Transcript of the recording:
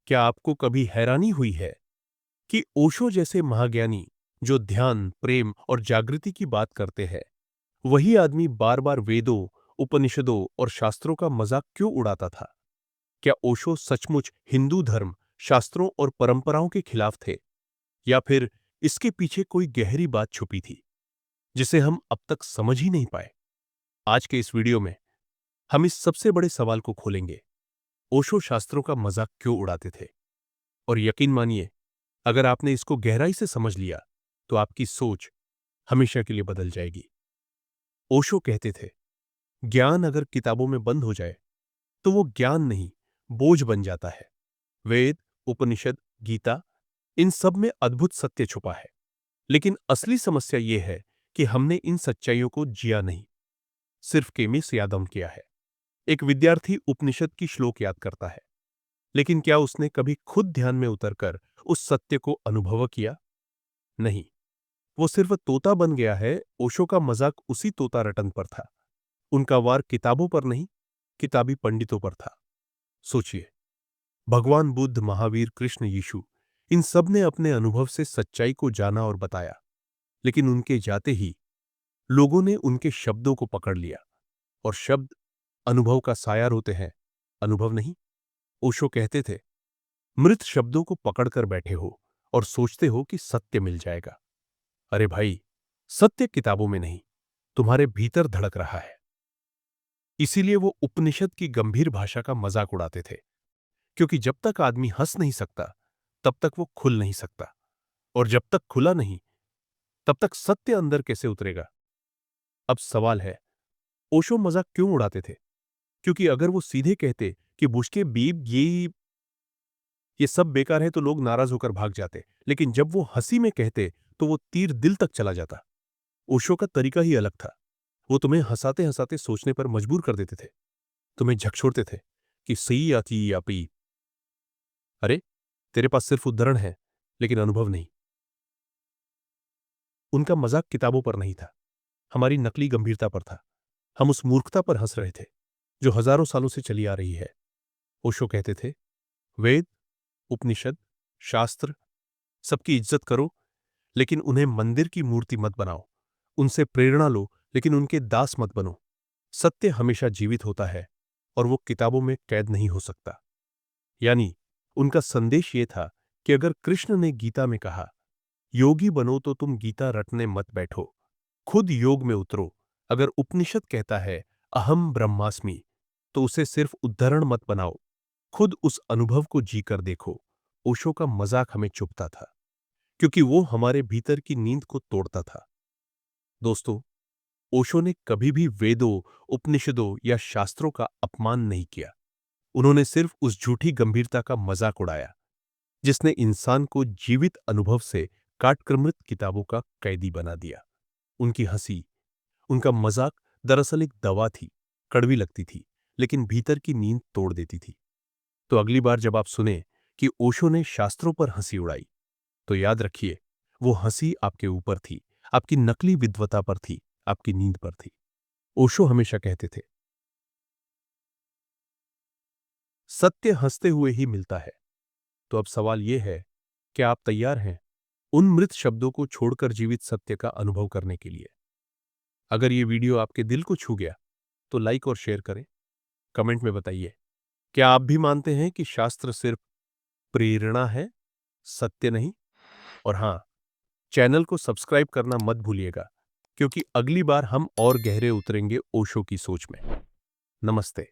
क्या आपको कभी हैरानी हुई है कि ओशो जैसे महाज्ञानी जो ध्यान, प्रेम और जागृति की बात करते हैं, वही आदमी बार बार वेदों, उपनिषदों और शास्त्रों का मजाक क्यों उड़ाता था? क्या ओशो सचमुच हिंदू धर्म, शास्त्रों और परंपराओं के खिलाफ थे, या फिर इसके पीछे कोई गहरी बात छुपी थी जिसे हम अब तक समझ ही नहीं पाए? आज के इस वीडियो में हम इस सबसे बड़े सवाल को खोलेंगे। ओशो शास्त्रों का मजाक क्यों उड़ाते थे? और यकीन मानिए, अगर आपने इसको गहराई से समझ लिया तो आपकी सोच हमेशा के लिए बदल जाएगी। ओशो कहते थे, ज्ञान अगर किताबों में बंद हो जाए तो वो ज्ञान नहीं, बोझ बन जाता है। वेद, उपनिषद, गीता, इन सब में अद्भुत सत्य छुपा है, लेकिन असली समस्या यह है कि हमने इन सच्चाइयों को जिया नहीं, सिर्फ केमिस यादम किया है। एक विद्यार्थी उपनिषद की श्लोक याद करता है, लेकिन क्या उसने कभी खुद ध्यान में उतरकर उस सत्य को अनुभव किया? नहीं, वो सिर्फ तोता बन गया है। ओशो का मजाक उसी तोता रटन पर था। उनका वार किताबों पर नहीं, किताबी पंडितों पर था। सोचिए, भगवान बुद्ध, महावीर, कृष्ण, यीशु, इन सब ने अपने अनुभव से सच्चाई को जाना और बताया, लेकिन उनके जाते ही लोगों ने उनके शब्दों को पकड़ लिया। और शब्द अनुभव का सायार होते हैं, अनुभव नहीं। ओशो कहते थे, मृत शब्दों को पकड़कर बैठे हो और सोचते हो कि सत्य मिल जाएगा। अरे भाई, सत्य किताबों में नहीं, तुम्हारे भीतर धड़क रहा है। इसीलिए वो उपनिषद की गंभीर भाषा का मजाक उड़ाते थे, क्योंकि जब तक आदमी हंस नहीं सकता तब तक वो खुल नहीं सकता, और जब तक खुला नहीं तब तक सत्य अंदर कैसे उतरेगा? अब सवाल है, ओशो मजाक क्यों उड़ाते थे? क्योंकि अगर वो सीधे कहते कि बुश्के बीब ये सब बेकार है तो लोग नाराज होकर भाग जाते, लेकिन जब वो हंसी में कहते तो वो तीर दिल तक चला जाता। ओशो का तरीका ही अलग था। वो तुम्हें हंसाते हंसाते सोचने पर मजबूर कर देते थे, तुम्हें झकझोरते थे कि सही आती या पी। अरे, तेरे पास सिर्फ उद्धरण है, लेकिन अनुभव नहीं। उनका मजाक किताबों पर नहीं था, हमारी नकली गंभीरता पर था। हम उस मूर्खता पर हंस रहे थे जो हजारों सालों से चली आ रही है। ओशो कहते थे, वेद, उपनिषद, शास्त्र, सबकी इज्जत करो, लेकिन उन्हें मंदिर की मूर्ति मत बनाओ। उनसे प्रेरणा लो, लेकिन उनके दास मत बनो। सत्य हमेशा जीवित होता है और वो किताबों में कैद नहीं हो सकता। यानी उनका संदेश ये था कि अगर कृष्ण ने गीता में कहा, योगी बनो तो तुम गीता रटने मत बैठो, खुद योग में उतरो। अगर उपनिषद कहता है अहम ब्रह्मास्मि, तो उसे सिर्फ उद्धरण मत बनाओ, खुद उस अनुभव को जीकर देखो। ओशो का मजाक हमें चुभता था, क्योंकि वो हमारे भीतर की नींद को तोड़ता था। दोस्तों, ओशो ने कभी भी वेदों, उपनिषदों या शास्त्रों का अपमान नहीं किया। उन्होंने सिर्फ उस झूठी गंभीरता का मजाक उड़ाया जिसने इंसान को जीवित अनुभव से काटकर मृत किताबों का कैदी बना दिया। उनकी हंसी, उनका मजाक दरअसल एक दवा थी, कड़वी लगती थी, लेकिन भीतर की नींद तोड़ देती थी। तो अगली बार जब आप सुने कि ओशो ने शास्त्रों पर हंसी उड़ाई, तो याद रखिए, वो हंसी आपके ऊपर थी, आपकी नकली विद्वता पर थी, आपकी नींद पर थी। ओशो हमेशा कहते थे, सत्य हंसते हुए ही मिलता है। तो अब सवाल यह है, क्या आप तैयार हैं उन मृत शब्दों को छोड़कर जीवित सत्य का अनुभव करने के लिए? अगर ये वीडियो आपके दिल को छू गया तो लाइक और शेयर करें। कमेंट में बताइए, क्या आप भी मानते हैं कि शास्त्र सिर्फ प्रेरणा है, सत्य नहीं? और हां, चैनल को सब्सक्राइब करना मत भूलिएगा, क्योंकि अगली बार हम और गहरे उतरेंगे ओशो की सोच में। नमस्ते।